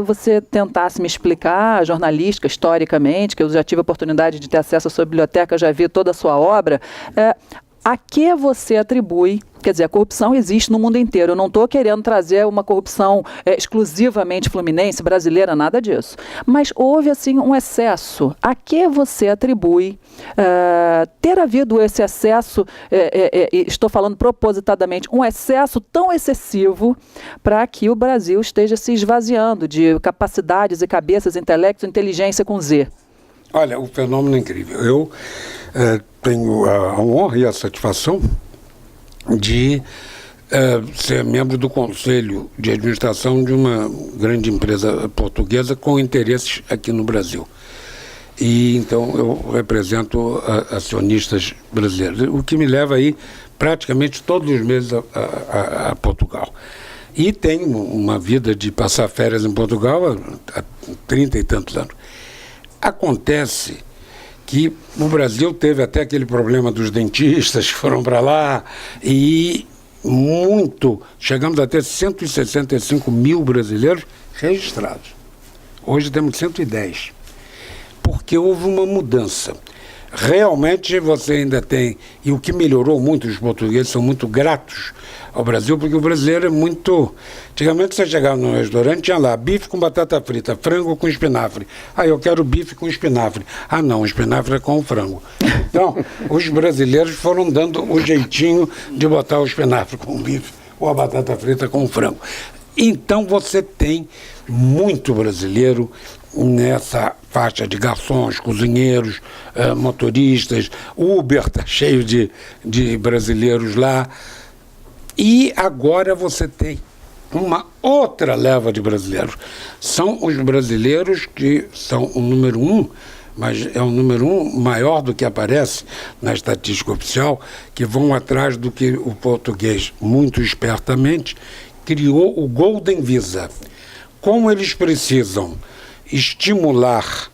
você tentasse me explicar, jornalística, historicamente, que eu já tive a oportunidade de ter acesso à sua biblioteca, já vi toda a sua obra, a que você atribui, quer dizer, a corrupção existe no mundo inteiro, eu não estou querendo trazer uma corrupção exclusivamente fluminense, brasileira, nada disso, mas houve assim um excesso, a que você atribui ter havido esse excesso, estou falando propositadamente, um excesso tão excessivo para que o Brasil esteja se esvaziando de capacidades e cabeças, intelectos, inteligência com Z? Olha, o fenômeno é incrível. Eu tenho a honra e a satisfação de ser membro do conselho de administração de uma grande empresa portuguesa com interesses aqui no Brasil. E então eu represento acionistas brasileiros, o que me leva aí praticamente todos os meses a Portugal. E tenho uma vida de passar férias em Portugal há 30 e tantos anos. Acontece que o Brasil teve até aquele problema dos dentistas que foram para lá e chegamos a ter 165 mil brasileiros registrados. Hoje temos 110, porque houve uma mudança. Realmente você ainda tem, e o que melhorou muito, os portugueses são muito gratos ao Brasil, porque o brasileiro é muito... Antigamente você chegava no restaurante, tinha lá bife com batata frita, frango com espinafre. Ah, eu quero bife com espinafre. Ah, não, o espinafre é com o frango. Então, os brasileiros foram dando o jeitinho de botar o espinafre com o bife ou a batata frita com o frango. Então você tem muito brasileiro nessa faixa de garçons, cozinheiros, motoristas. Uber está cheio de brasileiros lá. E agora você tem uma outra leva de brasileiros. São os brasileiros que são o número 1, mas é o número 1 maior do que aparece na estatística oficial, que vão atrás do que o português, muito espertamente, criou o Golden Visa. Como eles precisam estimular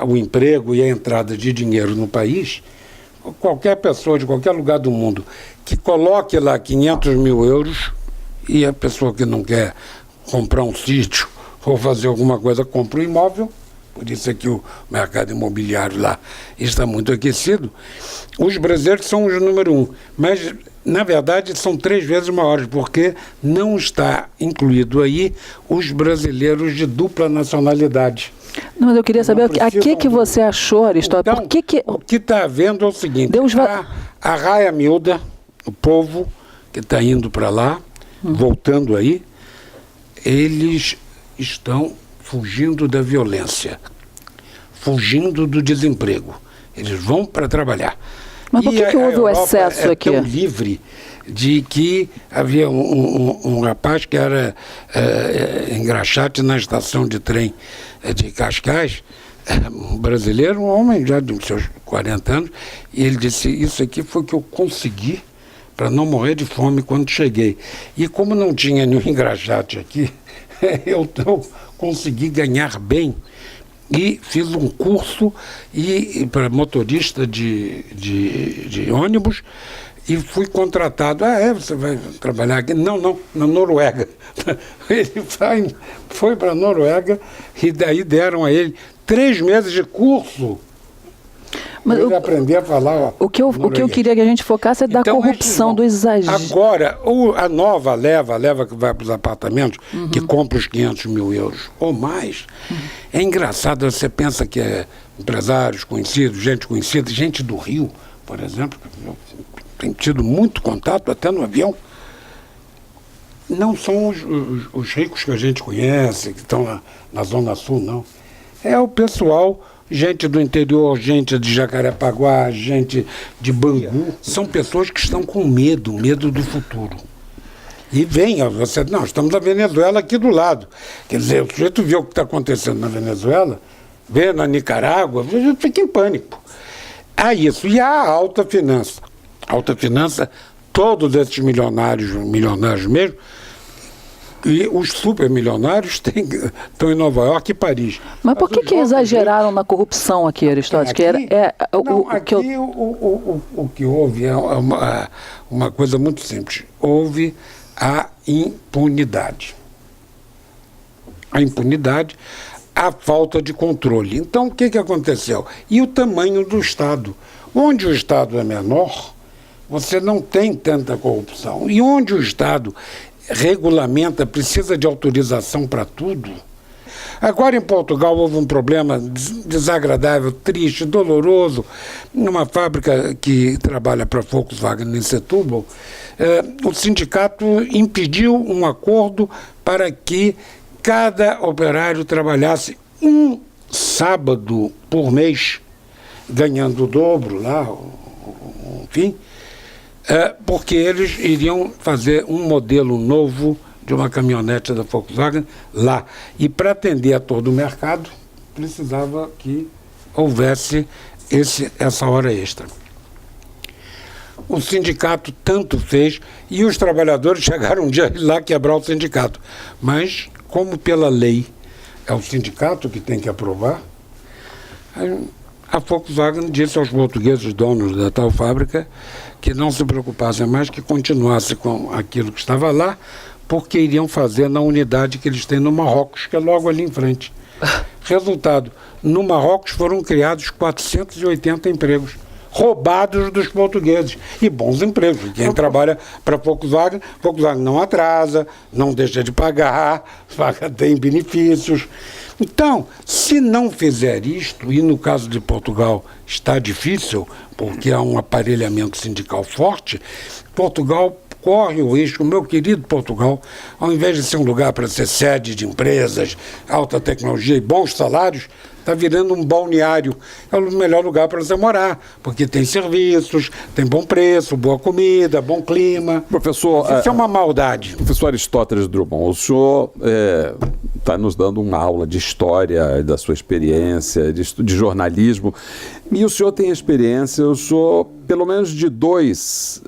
o emprego e a entrada de dinheiro no país, qualquer pessoa de qualquer lugar do mundo que coloque lá 500 mil euros e a pessoa que não quer comprar um sítio ou fazer alguma coisa, compra um imóvel, por isso é que o mercado imobiliário lá está muito aquecido, os brasileiros são os número 1, mas na verdade são 3 vezes maiores, porque não está incluído aí os brasileiros de dupla nacionalidade. Não, mas eu queria saber a que você achou, Aristóteles? Então, o que está havendo é o seguinte, a Raia Miúda, o povo que está indo para lá, voltando aí, eles estão fugindo da violência, fugindo do desemprego. Eles vão para trabalhar. Mas por que houve o excesso aqui? Tão livre de que havia um rapaz que era engraxate na estação de trem de Cascais, um brasileiro, um homem já de seus 40 anos, e ele disse, isso aqui foi o que eu consegui para não morrer de fome quando cheguei. E como não tinha nenhum engraxate aqui, eu consegui ganhar bem. E fiz um curso para motorista de ônibus e fui contratado. Você vai trabalhar aqui? Não, na Noruega. Ele foi para a Noruega e daí deram a ele 3 meses de curso. Mas ele aprender a falar. O que eu queria que a gente focasse é da corrupção, do exagero. Agora, a nova leva que vai para os apartamentos, que compra os 500 mil euros ou mais, é engraçado, você pensa que é empresários conhecidos, gente do Rio, por exemplo, tem tido muito contato até no avião. Não são os ricos que a gente conhece, que estão na Zona Sul, não. É o pessoal, gente do interior, gente de Jacarepaguá, gente de Bangu. São pessoas que estão com medo do futuro. E vem, nós estamos na Venezuela aqui do lado. Quer dizer, o sujeito vê o que está acontecendo na Venezuela, vê na Nicarágua, fica em pânico. Há isso. E há a alta finança. Alta finança, todos esses milionários mesmo, e os supermilionários estão em Nova York e Paris. Mas por que exageraram na corrupção aqui, Aristóteles? O que houve é uma coisa muito simples. Houve a impunidade. A impunidade, a falta de controle. Então, o que aconteceu? E o tamanho do Estado. Onde o Estado é menor, você não tem tanta corrupção. E onde o Estado regulamenta, precisa de autorização para tudo. Agora, em Portugal, houve um problema desagradável, triste, doloroso, numa fábrica que trabalha para a Volkswagen em Setúbal. O sindicato impediu um acordo para que cada operário trabalhasse um sábado por mês, ganhando o dobro lá, enfim, porque eles iriam fazer um modelo novo de uma caminhonete da Volkswagen lá. E para atender a todo o mercado, precisava que houvesse essa hora extra. O sindicato tanto fez, e os trabalhadores chegaram um dia lá quebrar o sindicato. Mas, como pela lei é o sindicato que tem que aprovar, a Volkswagen disse aos portugueses donos da tal fábrica que não se preocupassem mais, que continuasse com aquilo que estava lá, porque iriam fazer na unidade que eles têm no Marrocos, que é logo ali em frente. Resultado, no Marrocos foram criados 480 empregos, roubados dos portugueses, e bons empregos. Quem trabalha para a Volkswagen não atrasa, não deixa de pagar, tem benefícios. Então, se não fizer isto, e no caso de Portugal está difícil, porque há um aparelhamento sindical forte, Portugal corre o risco, meu querido Portugal, ao invés de ser um lugar para ser sede de empresas, alta tecnologia e bons salários, está virando um balneário. É o melhor lugar para você morar, porque tem serviços, tem bom preço, boa comida, bom clima. Professor, isso é uma maldade. Professor Aristóteles Drummond, o senhor está nos dando uma aula de história, da sua experiência, de jornalismo, e o senhor tem experiência, o senhor, pelo menos de dois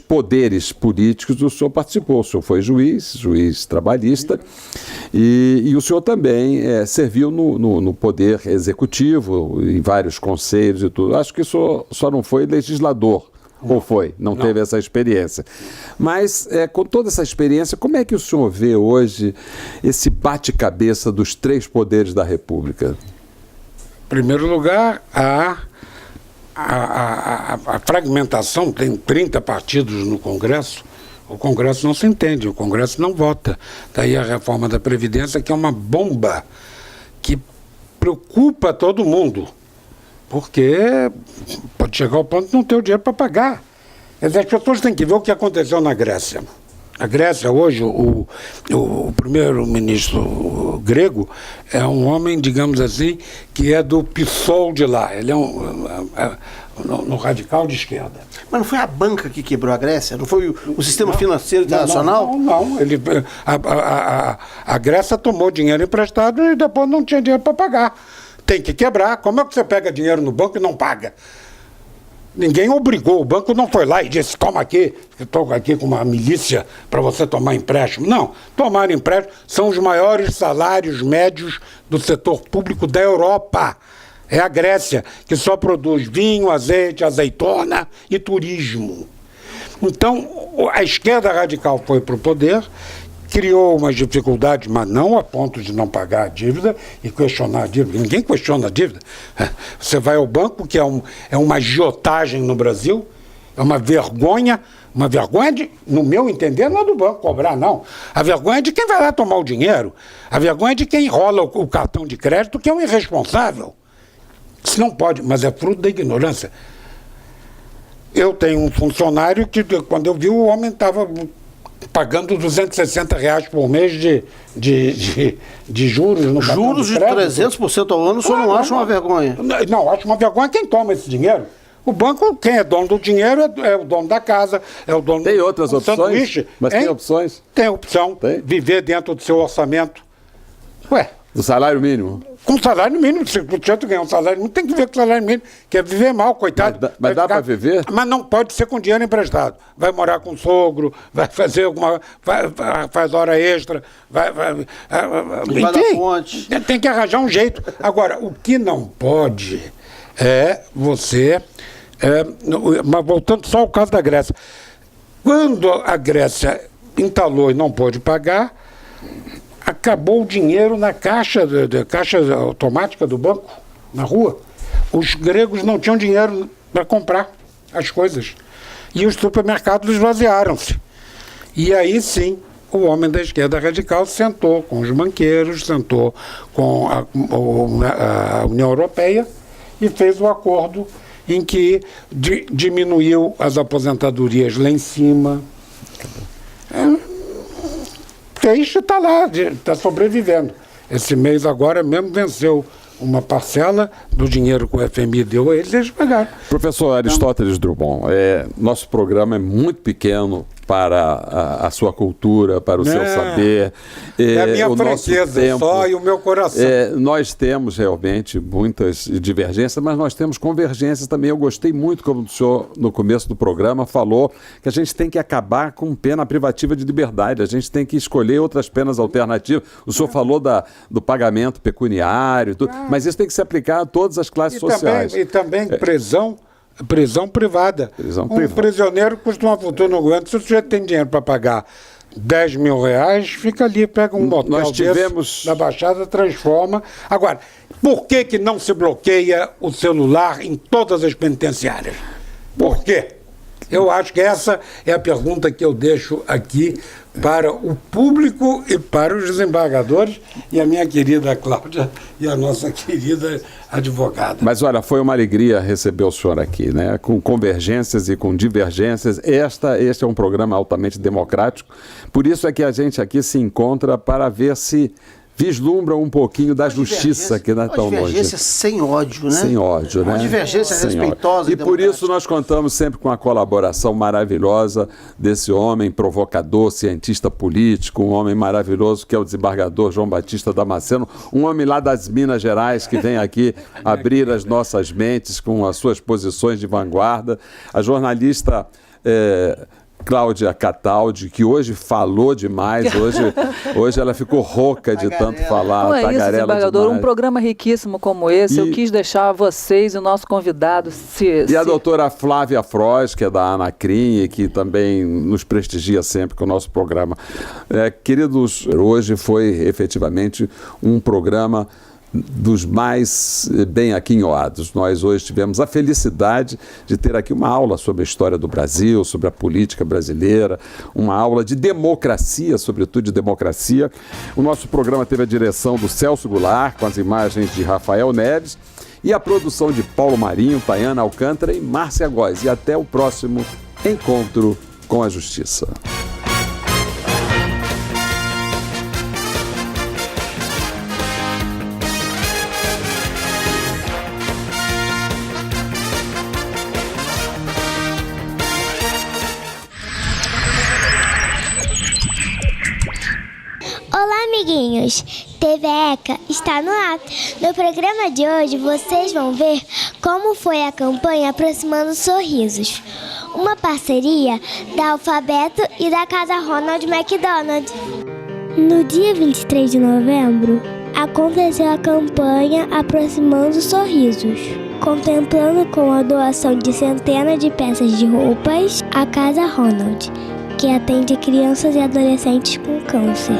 poderes políticos, o senhor participou. O senhor foi juiz trabalhista, e o senhor também serviu no poder executivo, em vários conselhos e tudo. Acho que o senhor só não foi legislador. Ou foi? Não teve essa experiência. Mas, com toda essa experiência, como é que o senhor vê hoje esse bate-cabeça dos três poderes da República? Em primeiro lugar, a fragmentação, tem 30 partidos no Congresso, o Congresso não se entende, o Congresso não vota. Daí a reforma da Previdência, que é uma bomba que preocupa todo mundo, porque pode chegar ao ponto de não ter o dinheiro para pagar. Quer dizer, as pessoas têm que ver o que aconteceu na Grécia. A Grécia, hoje, o primeiro-ministro grego é um homem, digamos assim, que é do PSOL de lá. Ele é no radical de esquerda. Mas não foi a banca que quebrou a Grécia? Não foi o sistema financeiro internacional? Não. A Grécia tomou dinheiro emprestado e depois não tinha dinheiro para pagar. Tem que quebrar. Como é que você pega dinheiro no banco e não paga? Ninguém obrigou, o banco não foi lá e disse, toma aqui, estou aqui com uma milícia para você tomar empréstimo. Não, tomar empréstimo são os maiores salários médios do setor público da Europa. É a Grécia, que só produz vinho, azeite, azeitona e turismo. Então, a esquerda radical foi para o poder, criou umas dificuldades, mas não a ponto de não pagar a dívida e questionar a dívida. Ninguém questiona a dívida. Você vai ao banco, que é uma agiotagem no Brasil, é uma vergonha no meu entender, não é do banco cobrar, não. A vergonha é de quem vai lá tomar o dinheiro. A vergonha é de quem enrola o cartão de crédito, que é um irresponsável. Isso não pode, mas é fruto da ignorância. Eu tenho um funcionário que, quando eu vi, o homem estava pagando R$260 por mês de juros no cartão Juros de 300% ao ano, o senhor não acha uma vergonha? Não, acho uma vergonha quem toma esse dinheiro. O banco, quem é dono do dinheiro, é o dono da casa, é o dono Tem outras do opções? sanduíche. Mas tem opções? Tem opção. Tem? Viver dentro do seu orçamento. Ué, Do salário mínimo? com salário mínimo, se o teatro ganhar um salário mínimo, tem que ver com o salário mínimo, quer viver mal, coitado. Mas dá para viver? Mas não pode ser com dinheiro emprestado. Vai morar com o sogro, vai fazer faz hora extra, vai dar fonte. Tem que arranjar um jeito. Agora, o que não pode é você... mas voltando só ao caso da Grécia. Quando a Grécia entalou e não pôde pagar, acabou o dinheiro na caixa automática do banco, na rua. Os gregos não tinham dinheiro para comprar as coisas. e os supermercados esvaziaram-se. E aí sim, o homem da esquerda radical sentou com os banqueiros, sentou com a União Europeia e fez o acordo em que diminuiu as aposentadorias lá em cima. Fez, está lá, está sobrevivendo. Esse mês agora mesmo venceu uma parcela do dinheiro que o FMI deu a eles pagaram. Professor Aristóteles Drummond, nosso programa é muito pequeno para a sua cultura, para o seu saber. É a minha franqueza tempo, só e o meu coração. Nós temos realmente muitas divergências, mas nós temos convergências também. Eu gostei muito como o senhor, no começo do programa, falou que a gente tem que acabar com pena privativa de liberdade, a gente tem que escolher outras penas alternativas. O senhor falou do pagamento pecuniário, mas isso tem que se aplicar a todas as classes sociais. E também prisão privada. Prisioneiro custa uma fortuna no governo. Se o sujeito tem dinheiro para pagar 10 mil reais, fica ali, pega um motel desse na Baixada, transforma. Agora, por que não se bloqueia o celular em todas as penitenciárias? Por quê? Eu acho que essa é a pergunta que eu deixo aqui para o público e para os desembargadores e a minha querida Cláudia e a nossa querida advogada. Mas olha, foi uma alegria receber o senhor aqui, né? Com convergências e com divergências. Este é um programa altamente democrático, por isso é que a gente aqui se encontra para ver se vislumbra um pouquinho da justiça que não é tão longe. Uma divergência sem ódio, né? Sem ódio, né? Uma divergência respeitosa e por isso nós contamos sempre com a colaboração maravilhosa desse homem provocador, cientista político, um homem maravilhoso que é o desembargador João Batista Damasceno, um homem lá das Minas Gerais que vem aqui abrir as nossas mentes com as suas posições de vanguarda. A jornalista Cláudia Cataldi, que hoje falou demais, hoje ela ficou rouca de tanto falar, não é isso, desembargador, demais. Um programa riquíssimo como esse, eu quis deixar vocês e o nosso convidado a doutora Flávia Frois, que é da Anacrim e que também nos prestigia sempre com o nosso programa. Queridos, hoje foi efetivamente um programa dos mais bem aquinhoados. Nós hoje tivemos a felicidade de ter aqui uma aula sobre a história do Brasil, sobre a política brasileira, uma aula de democracia, sobretudo de democracia. O nosso programa teve a direção do Celso Goulart, com as imagens de Rafael Neves, e a produção de Paulo Marinho, Tayana Alcântara e Márcia Góes. E até o próximo Encontro com a Justiça. Olá, amiguinhos! TV ECA está no ar. No programa de hoje, vocês vão ver como foi a campanha Aproximando Sorrisos, uma parceria da Alfabeto e da Casa Ronald McDonald. No dia 23 de novembro, aconteceu a campanha Aproximando Sorrisos, contemplando com a doação de centenas de peças de roupas à Casa Ronald, que atende crianças e adolescentes com câncer.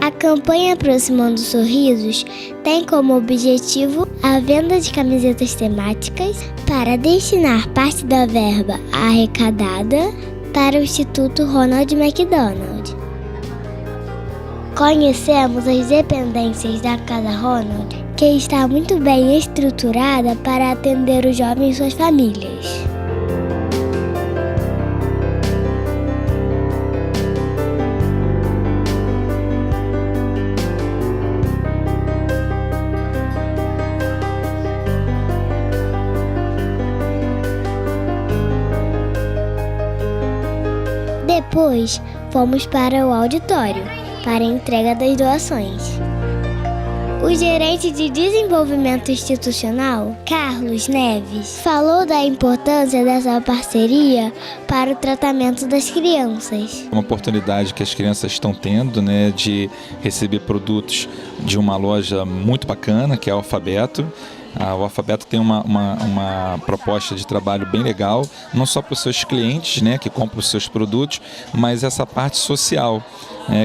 A campanha Aproximando Sorrisos tem como objetivo a venda de camisetas temáticas para destinar parte da verba arrecadada para o Instituto Ronald McDonald. Conhecemos as dependências da Casa Ronald, que está muito bem estruturada para atender os jovens e suas famílias. Depois, fomos para o auditório para a entrega das doações. O gerente de desenvolvimento institucional, Carlos Neves, falou da importância dessa parceria para o tratamento das crianças. Uma oportunidade que as crianças estão tendo, né, de receber produtos de uma loja muito bacana, que é a Alfabeto, O Alfabeto tem uma proposta de trabalho bem legal, não só para os seus clientes, né, que compram os seus produtos, mas essa parte social,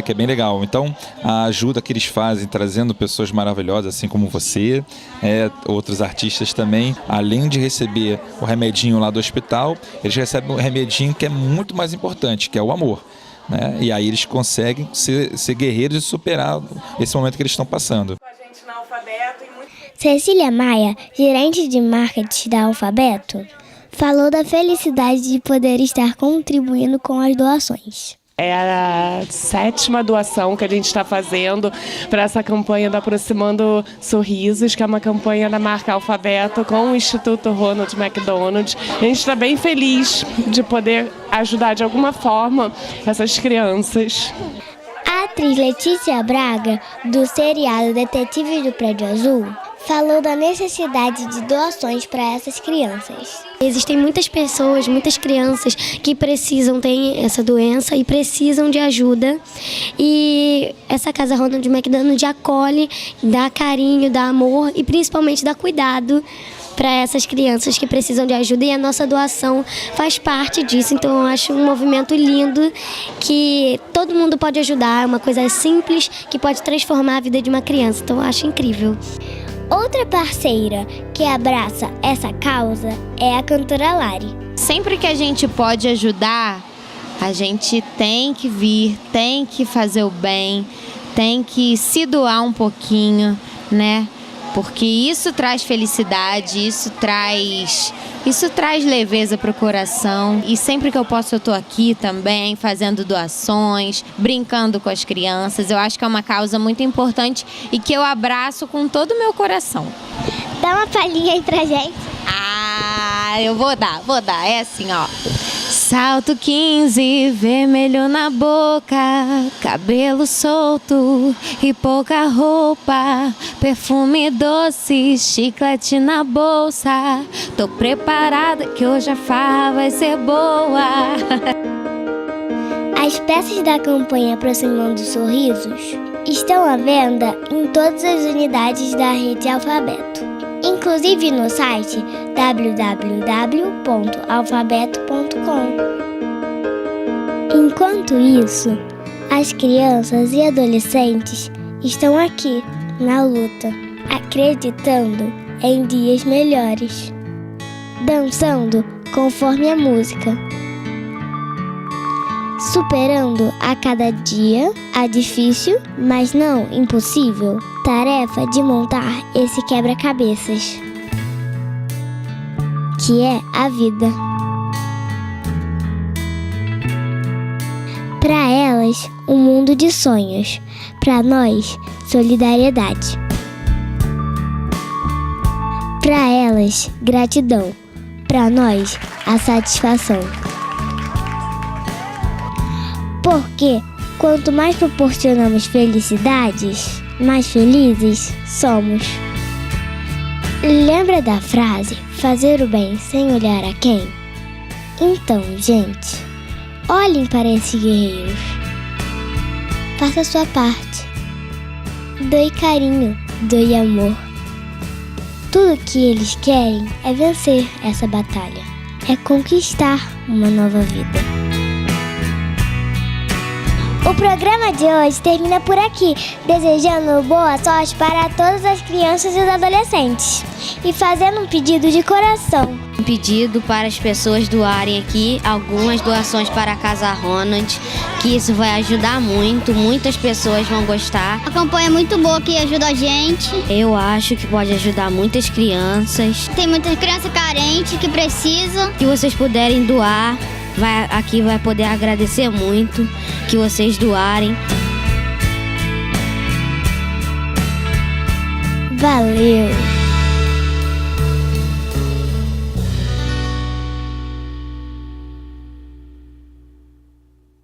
que é bem legal. Então, a ajuda que eles fazem, trazendo pessoas maravilhosas, assim como você, outros artistas também, além de receber o remedinho lá do hospital, eles recebem um remedinho que é muito mais importante, que é o amor. Né? E aí eles conseguem ser guerreiros e superar esse momento que eles estão passando. Cecília Maia, gerente de marketing da Alfabeto, falou da felicidade de poder estar contribuindo com as doações. É a 7ª doação que a gente está fazendo para essa campanha do Aproximando Sorrisos, que é uma campanha da marca Alfabeto com o Instituto Ronald McDonald. A gente está bem feliz de poder ajudar de alguma forma essas crianças. A atriz Letícia Braga, do seriado Detetives do Prédio Azul, falou da necessidade de doações para essas crianças. Existem muitas pessoas, muitas crianças que têm essa doença e precisam de ajuda. E essa Casa Ronald McDonald acolhe, dá carinho, dá amor e principalmente dá cuidado para essas crianças que precisam de ajuda, e a nossa doação faz parte disso. Então eu acho um movimento lindo que todo mundo pode ajudar, é uma coisa simples que pode transformar a vida de uma criança, então eu acho incrível. Outra parceira que abraça essa causa é a cantora Lari. Sempre que a gente pode ajudar, a gente tem que vir, tem que fazer o bem, tem que se doar um pouquinho, né? Porque isso traz felicidade, isso traz leveza para o coração. E sempre que eu posso, eu estou aqui também, fazendo doações, brincando com as crianças. Eu acho que é uma causa muito importante e que eu abraço com todo o meu coração. Dá uma palhinha aí pra gente. Eu vou dar. É assim, ó. Salto 15, vermelho na boca, cabelo solto e pouca roupa, perfume doce, chiclete na bolsa. Tô preparada que hoje a farra vai ser boa. As peças da campanha Aproximando Sorrisos estão à venda em todas as unidades da rede Alfabeto, inclusive no site www.alfabeto.com. Enquanto isso, as crianças e adolescentes estão aqui, na luta, acreditando em dias melhores, dançando conforme a música, superando a cada dia a difícil, mas não impossível, tarefa de montar esse quebra-cabeças, que é a vida. Para elas, um mundo de sonhos. Para nós, solidariedade. Para elas, gratidão. Para nós, a satisfação. Porque quanto mais proporcionamos felicidades, mais felizes somos. Lembra da frase, fazer o bem sem olhar a quem? Então, gente, olhem para esses guerreiros. Faça a sua parte. Doe carinho, doe amor. Tudo que eles querem é vencer essa batalha. É conquistar uma nova vida. O programa de hoje termina por aqui, desejando boa sorte para todas as crianças e os adolescentes e fazendo um pedido de coração. Um pedido para as pessoas doarem aqui algumas doações para a Casa Ronald, que isso vai ajudar muito, muitas pessoas vão gostar. A campanha é muito boa que ajuda a gente. Eu acho que pode ajudar muitas crianças. Tem muitas crianças carentes que precisam. Se vocês puderem doar, aqui vai poder agradecer muito que vocês doarem. Valeu!